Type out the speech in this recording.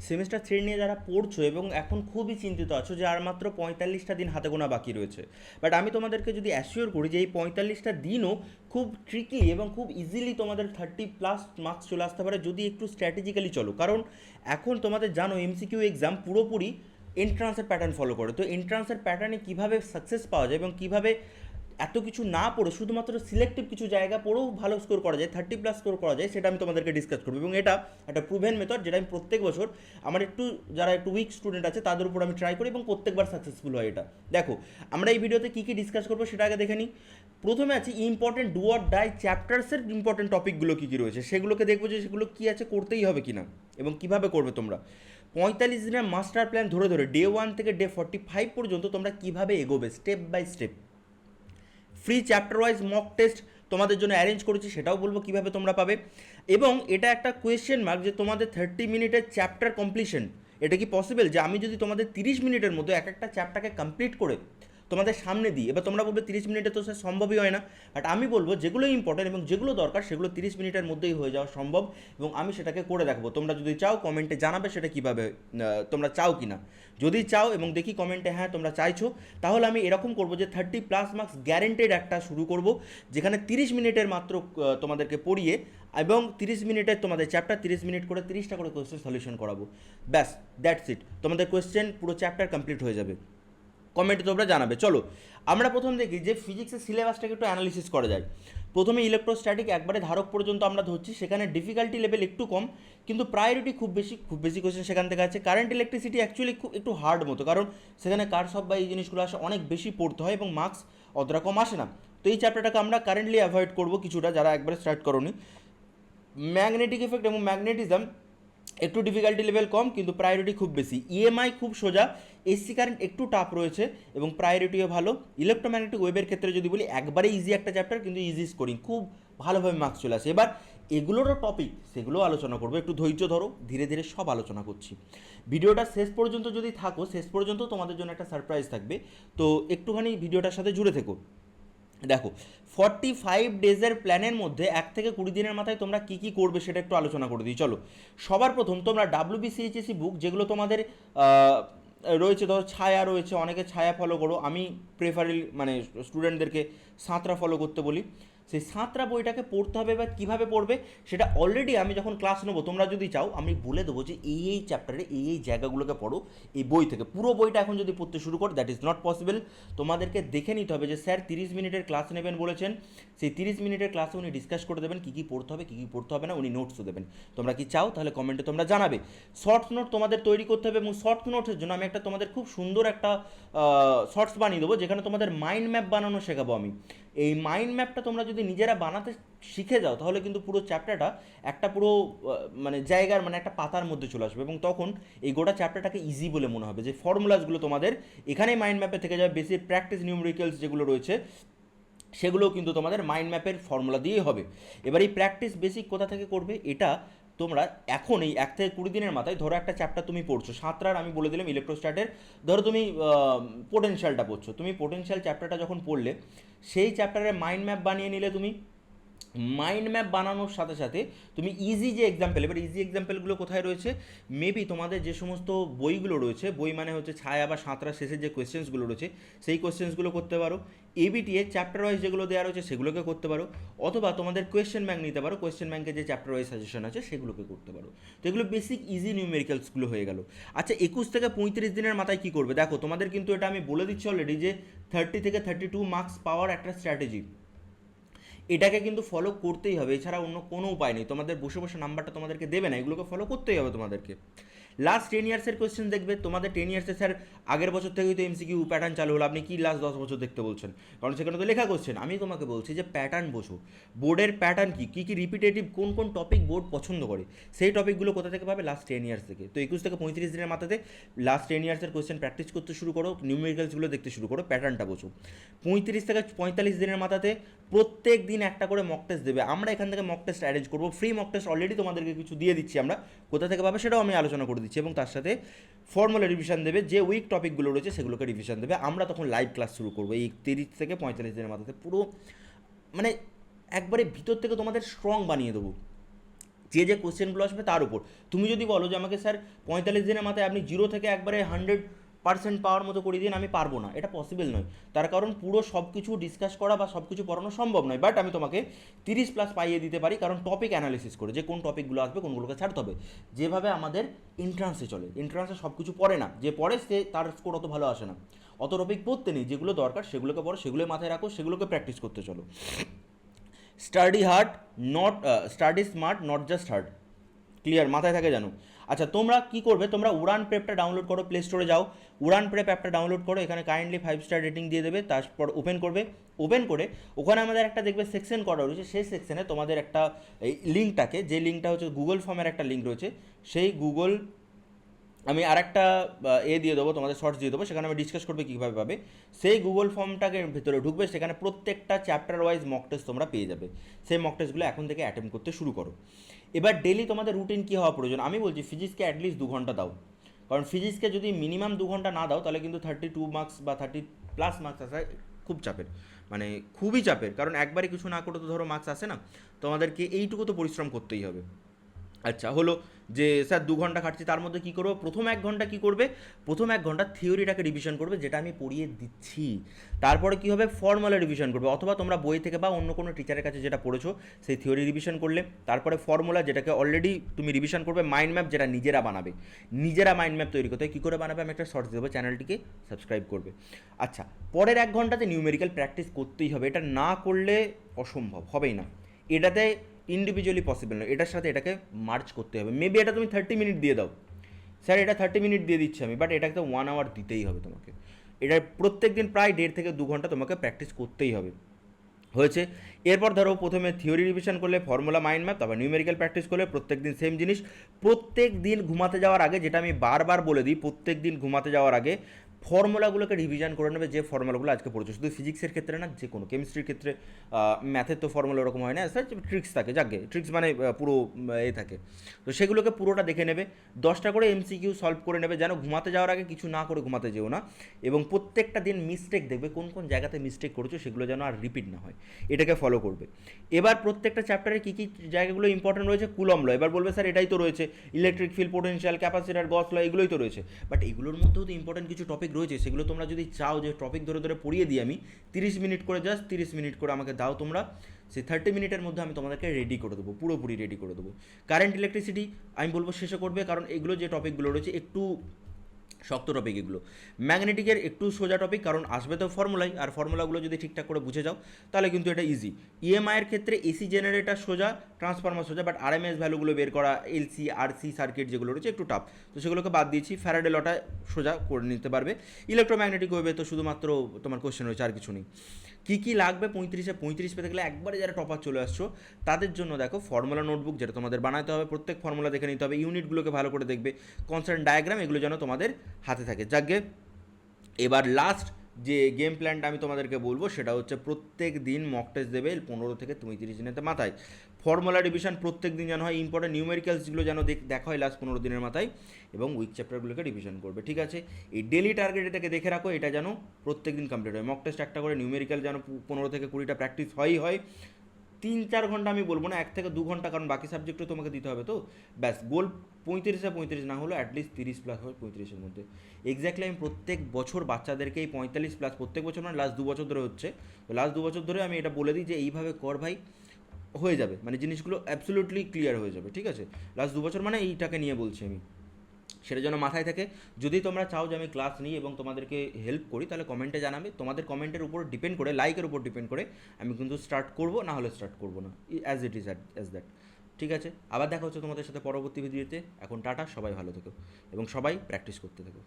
Semester 3 নিয়ে যারা পড়ছো এবং এখন খুবই চিন্তিত আছো যে আর মাত্র 45টা দিন হাতে গোনা বাকি রয়েছে, বাট আমি তোমাদেরকে যদি অ্যাসিওর করি যে এই 45টা দিনও খুব ট্রিকি এবং খুব ইজিলি তোমাদের 30+ মার্কস চলে আসতে পারে যদি একটু স্ট্র্যাটেজিক্যালি চলো। কারণ এখন তোমাদের জানো এমসিকিউ এক্সাম পুরোপুরি এন্ট্রান্সের প্যাটার্ন ফলো করে, তো এন্ট্রান্সের প্যাটার্নে কীভাবে সাকসেস পাওয়া যায় এবং কীভাবে এত কিছু না পড়ে শুধুমাত্র সিলেক্টিভ কিছু জায়গা পড়েও ভালো স্কোর করা যায়, 30+ স্কোর করা যায়, সেটা আমি তোমাদেরকে ডিসকাস করবো। এবং এটা একটা প্রুভেন মেথড যেটা আমি প্রত্যেক বছর আমার যারা একটু উইক স্টুডেন্ট আছে তাদের উপর আমি ট্রাই করি এবং প্রত্যেকবার সাকসেসফুল হয় এটা। দেখো আমরা এই ভিডিওতে কী কী ডিসকাস করবো সেটা আগে দেখে নিই। প্রথমে আছে ইম্পর্টেন্ট ডু অর ডাই চ্যাপ্টার্সের ইম্পর্টেন্ট টপিকগুলো কী কী রয়েছে সেগুলোকে দেখবো যে সেগুলো কী আছে, করতেই হবে কি না এবং কীভাবে করবে তোমরা। 45 দিনের মাস্টার প্ল্যান ধরে ধরে ডে 1 থেকে ডে 45 পর্যন্ত তোমরা কীভাবে এগোবে step by step. Free chapter wise mock test তোমাদের জন্য অ্যারেঞ্জ করেছি, সেটাও বলবো কীভাবে তোমরা পাবে। এবং এটা একটা কোয়েশ্চেন মার্ক যে তোমাদের 30 মিনিটের চ্যাপ্টার কমপ্লিশন, এটা কি পসিবল যে আমি যদি তোমাদের 30 মিনিটের মধ্যে এক একটা চ্যাপ্টারকে কমপ্লিট করে তোমাদের সামনে দিই। এবার তোমরা বলবে 30 মিনিটে তো স্যার সম্ভবই হয় না, বাট আমি বলবো যেগুলো ইম্পর্টেন্ট এবং যেগুলো দরকার সেগুলো 30 মিনিটের মধ্যেই হয়ে যাওয়া সম্ভব এবং আমি সেটাকে করে দেখাবো। তোমরা যদি চাও কমেন্টে জানাবে সেটা কীভাবে তোমরা চাও কি না। যদি চাও এবং দেখি কমেন্টে হ্যাঁ তোমরা চাইছো, তাহলে আমি এরকম করবো যে 30+ মার্কস গ্যারেন্টেড একটা শুরু করব, যেখানে 30 মিনিটের মাত্র তোমাদেরকে পড়িয়ে এবং 30 মিনিটের তোমাদের চ্যাপ্টার 30 মিনিট করে 30টা করে কোয়েশ্চেন সলিউশন করাবো। ব্যাস, দ্যাটস ইট, তোমাদের কোয়েশ্চেন পুরো চ্যাপ্টার কমপ্লিট হয়ে যাবে। কমেন্টে তোমরা জানাবে। চলো আমরা প্রথম দেখি যে ফিজিক্সের সিলেবাসটাকে একটু অ্যানালিসিস করা যায়। প্রথমে ইলেকট্রোস্ট্যাটিক একবারে ধারক পর্যন্ত আমরা ধরছি, সেখানে ডিফিকাল্টি লেভেল একটু কম কিন্তু প্রায়োরিটি খুব বেশি কোয়েশ্চেন সেখান থেকে আছে। কারেন্ট ইলেকট্রিসিটি অ্যাকচুয়ালি খুব একটু হার্ড মতো, কারণ সেখানে কারসব বা এই জিনিসগুলো আসে অনেক বেশি পড়তে হয় এবং মার্কস অতটা কম আসে না। তো এই চ্যাপ্টারটাকে আমরা কারেন্টলি অ্যাভয়েড করবো কিছুটা, যারা একবারে স্টার্ট করোনি। ম্যাগনেটিক এফেক্ট এবং ম্যাগনেটিজম একটু ডিফিকাল্টি লেভেল কম কিন্তু প্রায়োরিটি খুব বেশি। ইএমআই খুব সোজা, এসি কারেন্ট একটু টাফ রয়েছে এবং প্রায়োরিটিও ভালো। ইলেকট্রোম্যাগনেটিক ওয়েবের ক্ষেত্রে যদি বলি একবারে ইজি একটা চ্যাপ্টার কিন্তু ইজি স্কোরিং, খুব ভালোভাবে মার্কস চলে আসে। এবার এগুলোরও টপিক সেগুলোও আলোচনা করবো, একটু ধৈর্য ধরো, ধীরে ধীরে সব আলোচনা করছি। ভিডিওটা শেষ পর্যন্ত যদি থাকো, শেষ পর্যন্ত তোমাদের জন্য একটা সারপ্রাইজ থাকবে, তো একটুখানি ভিডিওটার সাথে জুড়ে থেকো। দেখো 45 ডেজের প্ল্যানের মধ্যে 1 থেকে 20 দিনের মাথায় তোমরা কী কী করবে সেটা একটু আলোচনা করে দিই। চলো সবার প্রথম তোমরা WBCHSC বুক যেগুলো তোমাদের রয়েছে, ধরো ছায়া রয়েছে, অনেকে ছায়া ফলো করো, আমি প্রেফারেবলি মানে স্টুডেন্টদেরকে সাঁতরা ফলো করতে বলি। সেই সাঁতরা বইটাকে পড়তে হবে বা কীভাবে পড়বে সেটা অলরেডি আমি যখন ক্লাস নেবো, তোমরা যদি চাও আমি বলে দেবো যে এই চ্যাপ্টারে এই জায়গাগুলোকে পড়ো এই বই থেকে। পুরো বইটা এখন যদি পড়তে শুরু করো দ্যাট ইজ নট পসিবল। তোমাদেরকে দেখে নিতে হবে যে স্যার 30 মিনিটের ক্লাস নেবেন বলেছেন, সেই 30 মিনিটের ক্লাসে উনি ডিসকাস করে দেবেন কী কী পড়তে হবে কী কী পড়তে হবে না, উনি নোটসও দেবেন। তোমরা কি চাও তাহলে কমেন্টে তোমরা জানাবে। শর্টস নোট তোমাদের তৈরি করতে হবে এবং শর্টস নোটের জন্য আমি একটা তোমাদের খুব সুন্দর একটা শর্টস বানিয়ে দেবো, যেখানে তোমাদের মাইন্ড ম্যাপ বানানো শেখাবো আমি। এই মাইন্ড ম্যাপটা তোমরা যদি নিজেরা বানাতে শিখে যাও তাহলে কিন্তু পুরো চ্যাপ্টারটা একটা পুরো মানে জায়গার মানে একটা পাতার মধ্যে চলে আসবে এবং তখন এই গোটা চ্যাপ্টারটাকে ইজি বলে মনে হবে। যে ফর্মুলাসগুলো তোমাদের এখানেই মাইন্ড ম্যাপে থেকে যাবে, বেসিক প্র্যাকটিস নিউমেরিক্যালস যেগুলো রয়েছে সেগুলোও কিন্তু তোমাদের মাইন্ড ম্যাপের ফর্মুলা দিয়েই হবে। এবার এই প্র্যাকটিস বেসিক কোথা থেকে করবে, এটা তোমরা এখন এই 1 থেকে 20 দিনের মাথায় ধরো একটা চ্যাপ্টার তুমি পড়ছো, সাঁতরার আমি বলে দিলাম ইলেকট্রোস্ট্যাটের, ধরো তুমি পোটেনশিয়ালটা পড়ছো, তুমি পোটেনশিয়াল চ্যাপ্টারটা যখন পড়লে সেই চ্যাপ্টারের মাইন্ড ম্যাপ বানিয়ে নিলে তুমি। মাইন্ড ম্যাপ বানানোর সাথে সাথে তুমি ইজি যে এক্সাম্পল, এবার ইজি এক্সাম্পলগুলো কোথায় রয়েছে, মেবি তোমাদের যে সমস্ত বইগুলো রয়েছে, বই মানে হচ্ছে ছায়া বা সাঁতরা শেষের যে কোয়েশ্চেন্সগুলো রয়েছে সেই কোয়েশ্চেন্সগুলো করতে পারো। এবিটিএ চ্যাপ্টার ওয়াইজ যেগুলো দেওয়া রয়েছে সেগুলোকে করতে পারো, অথবা তোমাদের কোয়েশ্চেন ব্যাংক নিতে পারো, কোয়েশ্চেন ব্যাংকে যে চ্যাপ্টার ওয়াইজ সাজেশন আছে সেগুলোকে করতে পারো। তো এগুলো বেসিক ইজি নিউমেরিক্যালসগুলো হয়ে গেল। আচ্ছা 21 থেকে 35 দিনের মাথায় কী করবে, দেখো তোমাদের কিন্তু এটা আমি বলে দিচ্ছি অলরেডি যে 30 থেকে 32 মার্কস পাওয়ার একটা স্ট্র্যাটেজি, এটাকে কিন্তু ফলো করতেই হবে, এছাড়া অন্য কোনো উপায় নেই। তোমাদের বসে বসে নাম্বারটা তোমাদেরকে দেবে না, এগুলোকে ফলো করতেই হবে তোমাদেরকে। লাস্ট 10 ইয়ার্সের কোয়েশ্চেন দেখবে, তোমাদের 10 ইয়ার্সে স্যার আগের বছর থেকেই তো এমসিকিউ প্যাটার্ন চালু হলো, আপনি কি লাস্ট 10 বছর দেখতে বলছেন, কারণ সেখানে তো লেখা কোয়েশ্চেন। আমি তোমাকে বলছি যে প্যাটার্ন বোঝো, বোর্ডের প্যাটার্ন কী কী রিপিটেটিভ কোন কোন টপিক বোর্ড পছন্দ করে, সেই টপিকগুলো কোথা থেকে পাবে, লাস্ট 10 ইয়ার্স থেকে। তো 21 থেকে 35 দিনের মাথাতে লাস্ট 10 ইয়ার্সের কোয়েশ্চেন প্র্যাকটিস করতে শুরু করো, নিউমেরিক্যালসগুলো দেখতে শুরু করো, প্যাটার্নটা বোঝো। 35 থেকে 45 দিনের মাথাতে প্রত্যেক দিন একটা করে মক টেস্ট দেবে। আমরা এখান থেকে মক টেস্ট অ্যারেঞ্জ করবো, ফ্রি মক টেস্ট অলরেডি তোমাদেরকে কিছু দিয়ে দিচ্ছি আমরা, কোথা থেকে পাবে সেটাও আমি আলোচনা করে দিচ্ছি, এবং তার সাথে ফর্মুলা রিভিশন দেবে, যে উইক টপিকগুলো রয়েছে সেগুলোকে রিভিশন দেবে। আমরা তখন লাইভ ক্লাস শুরু করবো এই 30 থেকে 45 দিনের মাথাতে, পুরো মানে একবারে ভিতর থেকে তোমাদের স্ট্রং বানিয়ে দেবো। যে যে কোশ্চেনগুলো আসবে তার উপর। তুমি যদি বলো যে আমাকে স্যার 45 দিনের মাথায় আপনি 0 থেকে একবারে 100% পাওয়ার মতো করে দিন, আমি পারবো না, এটা পসিবল নয়। তার কারণ পুরো সব কিছু ডিসকাস করা বা সব কিছু পড়ানো সম্ভব নয়, বাট আমি তোমাকে 30+ পাইয়ে দিতে পারি, কারণ টপিক অ্যানালিসিস করে যে কোন টপিকগুলো আসবে কোনগুলোকে ছাড়তে হবে। যেভাবে আমাদের এন্ট্রান্সে চলে, এন্ট্রান্সে সব কিছু পড়ে না, যে পড়ে সে তার স্কোর অত ভালো আসে না। অত টপিক পড়তে নেই, যেগুলো দরকার সেগুলোকে পড়ো, সেগুলো মাথায় রাখো, সেগুলোকে প্র্যাকটিস করতে চলো। Study hard, not study smart, not just hard. Clear, মাথায় থাকে জানো। আচ্ছা, তোমরা কি করবে, তোমরা উড়ান প্রেপটা ডাউনলোড করো, প্লে স্টোরে যাও, উড়ান প্রেপ অ্যাপটা ডাউনলোড করো, এখানে কাইন্ডলি 5 স্টার রেটিং দিয়ে দেবে, তারপর ওপেন করবে। ওপেন করে ওখানে আমাদের একটা দেখবে সেকশন করা রয়েছে, সেই সেকশনে তোমাদের একটা এই লিঙ্কটাকে, যে লিঙ্কটা হচ্ছে গুগল ফর্মের একটা লিঙ্ক রয়েছে, সেই গুগল, আমি আর একটা দিয়ে দেবো তোমাদের, শর্টস দিয়ে দেবো, সেখানে আমি ডিসকাস করবে কীভাবে পাবে। সেই গুগল ফর্মটাকে ভেতরে ঢুকবে, সেখানে প্রত্যেকটা চ্যাপ্টার ওয়াইজ মক টেস্ট তোমরা পেয়ে যাবে। সেই মক টেস্টগুলো এখন থেকে অ্যাটেম্প করতে শুরু করো। এবার ডেলি তোমাদের রুটিন কী হওয়া প্রয়োজন, আমি বলছি ফিজিক্সকে অ্যাটলিস্ট 2 ঘন্টা দাও, কারণ ফিজিক্সকে যদি মিনিমাম 2 ঘন্টা না দাও তাহলে কিন্তু 32 মার্কস বা 30+ মার্কস আসা খুব চাপের, মানে খুবই চাপের, কারণ একবারে কিছু না করে তো ধরো মার্কস আসে না, তোমাদেরকে এইটুকু তো পরিশ্রম করতেই হবে। আচ্ছা, হলো যে স্যার 2 ঘন্টা খাটছি, তার মধ্যে কী করবো, প্রথম 1 ঘন্টা কী করবে, প্রথম 1 ঘন্টা থিওরিটাকে রিভিশন করবে, যেটা আমি পড়িয়ে দিচ্ছি। তারপরে কী হবে, ফর্মুলা রিভিশন করবে, অথবা তোমরা বই থেকে বা অন্য কোনো টিচারের কাছে যেটা পড়েছো সেই থিওরি রিভিশন করলে, তারপরে ফর্মুলা যেটাকে অলরেডি তুমি রিভিশন করবে, মাইন্ড ম্যাপ যেটা নিজেরা বানাবে, নিজেরা মাইন্ড ম্যাপ তৈরি করতে হয়, কী করে বানাবে আমি একটা শর্টস দেবো, চ্যানেলটিকে সাবস্ক্রাইব করবে। আচ্ছা, পরের 1 ঘন্টাতে নিউমেরিক্যাল প্র্যাকটিস করতেই হবে, এটা না করলে অসম্ভব, হবেই না। এটাতে ইন্ডিভিজুয়ালি পসিবল নয়, এটার সাথে এটাকে মার্চ করতে হবে। মেবি এটা তুমি 30 মিনিট দিয়ে দাও, স্যার এটা 30 মিনিট দিয়ে দিচ্ছি আমি, বাট এটাকে তো 1 আওয়ার দিতেই হবে তোমাকে। এটা প্রত্যেক দিন প্রায় 1.5 থেকে 2 ঘন্টা তোমাকে প্র্যাকটিস করতেই হবে। হয়েছে। এরপর ধরো প্রথমে থিওরি রিভিশন করলে, ফর্মুলা, মাইন্ড ম্যাপ, তারপর নিউমেরিক্যাল প্র্যাকটিস করলে, প্রত্যেক দিন সেম জিনিস। প্রত্যেক দিন ঘুমাতে যাওয়ার আগে, যেটা আমি বারবার বলে দিই, প্রত্যেক দিন ঘুমাতে যাওয়ার আগে ফর্মুলাগুলোকে রিভিশন করে নেবে, যে ফর্মুলাগুলো আজকে পড়েছো। শুধু ফিজিক্সের ক্ষেত্রে না, যে কোনো কেমিস্ট্রির ক্ষেত্রে, ম্যাথের তো ফর্মুলা ওরকম হয় না, স্যার ট্রিক্স থাকে, যাকে ট্রিক্স মানে পুরো থাকে, তো সেগুলোকে পুরোটা দেখে নেবে। 10টা করে MCQ সলভ করে নেবে, যেন ঘুমাতে যাওয়ার আগে কিছু না করে ঘুমাতে যেও না। এবং প্রত্যেকটা দিন মিস্টেক দেখবে, কোন কোন জায়গাতে মিস্টেক করেছো, সেগুলো যেন আর রিপিট না হয়, এটাকে ফলো করবে। এবার প্রত্যেকটা চ্যাপ্টারে কী কী জায়গাগুলো ইম্পর্টেন্ট রয়েছে, কুলম ল, এবার বলবে স্যার এটাই তো রয়েছে, ইলেকট্রিক ফিল্ড পোটেনশিয়াল, ক্যাপাসিটার, গস ল, এগুলোই তো রয়েছে। বাট এগুলোর মধ্যেও তো ইম্পর্টেন্ট কিছু টপিক রয়েছে, সেগুলো তোমরা যদি চাও যে টপিক ধরে ধরে পড়িয়ে দিই আমি 30 মিনিট করে, জাস্ট 30 মিনিট করে আমাকে দাও তোমরা, সেই 30 মিনিটের মধ্যে আমি তোমাদেরকে রেডি করে দেবো, পুরোপুরি রেডি করে দেবো। কারেন্ট ইলেকট্রিসিটি আমি বলবো শেষে করবে, কারণ এগুলো যে টপিকগুলো রয়েছে একটু শক্ত টপিক এগুলো। ম্যাগনেটিকের একটু সোজা টপিক, কারণ আসবে তো ফর্মুলাই, আর ফর্মুলাগুলো যদি ঠিকঠাক করে বুঝে যাও তাহলে কিন্তু এটা ইজি। ইএমআইয়ের ক্ষেত্রে এসি জেনারেটার সোজা, ট্রান্সফরমার সোজা, বাট আরএমএস ভ্যালুগুলো বের করা, এলসি আরসি সার্কিট যেগুলো রয়েছে একটু টাফ, তো সেগুলোকে বাদ দিয়েছি। ফ্যারাডে লটা সোজা করে নিতে পারবে। ইলেকট্রোম্যাগনেটিক ওয়েভে তো শুধুমাত্র তোমার কোশ্চেন রয়েছে, আর কিছু নেই। কী কী লাগবে 35 পেতে গেলে, একবারে যারা টপার চলে আসছো তাদের জন্য দেখো ফর্মুলা নোটবুক, যেটা তোমাদের বানাতে হবে, প্রত্যেক ফর্মুলা দেখে নিতে হবে, ইউনিটগুলোকে ভালো করে দেখবে, কনস্ট্যান্ট ডায়াগ্রাম, এগুলো যেন তোমাদের হাতে থাকে। যাকে এবার লাস্ট যে গেম প্ল্যানটা আমি তোমাদেরকে বলবো, সেটা হচ্ছে প্রত্যেক দিন মক টেস্ট দেবে 15 থেকে 30 দিনের মাথায়। ফর্মুলা রিভিশন প্রত্যেক দিন যেন হয়, ইম্পর্টেন্ট নিউমেরিক্যালসগুলো যেন দেখা হয় লাস্ট 15 দিনের মাথায়, এবং উইক চ্যাপ্টারগুলোকে রিভিশন করবে, ঠিক আছে। এই ডেলি টার্গেট এটাকে দেখে রাখো, এটা যেন প্রত্যেক দিন কমপ্লিট হয়। মক টেস্ট একটা করে, নিউমেরিক্যাল যেন 15 থেকে 20টা প্র্যাকটিস হয়। 3-4 ঘন্টা আমি বলবো না, 1 থেকে 2 ঘন্টা, কারণ বাকি সাবজেক্টও তোমাকে দিতে হবে, তো ব্যাস গোল 35 না হলো অ্যাটলিস্ট 30+ হয় 35-এর মধ্যে। এক্স্যাক্টলি আমি প্রত্যেক বছর বাচ্চাদেরকে এই 45+, প্রত্যেক বছর মানে লাস্ট 2 বছর ধরে হচ্ছে, তো লাস্ট 2 বছর ধরে আমি এটা বলে দিই যে এইভাবে কর ভাই, হয়ে যাবে, মানে জিনিসগুলো অ্যাবসোলিউটলি ক্লিয়ার হয়ে যাবে, ঠিক আছে। লাস্ট 2 বছর মানে এইটাকে নিয়ে বলছি আমি, সেটা যেন মাথায় থাকে। যদি তোমরা চাও যে আমি ক্লাস নিই এবং তোমাদেরকে হেল্প করি, তাহলে কমেন্টে জানাবে, তোমাদের কমেন্টের উপর ডিপেন্ড করে, লাইকের উপর ডিপেন্ড করে আমি কিন্তু স্টার্ট করবো, না হলে স্টার্ট করবো না, as it is as that, ঠিক আছে। আবার দেখা হচ্ছে তোমাদের সাথে পরবর্তী ভিডিওতে। এখন টাটা, সবাই ভালো থেকো এবং সবাই প্র্যাকটিস করতে থেকো।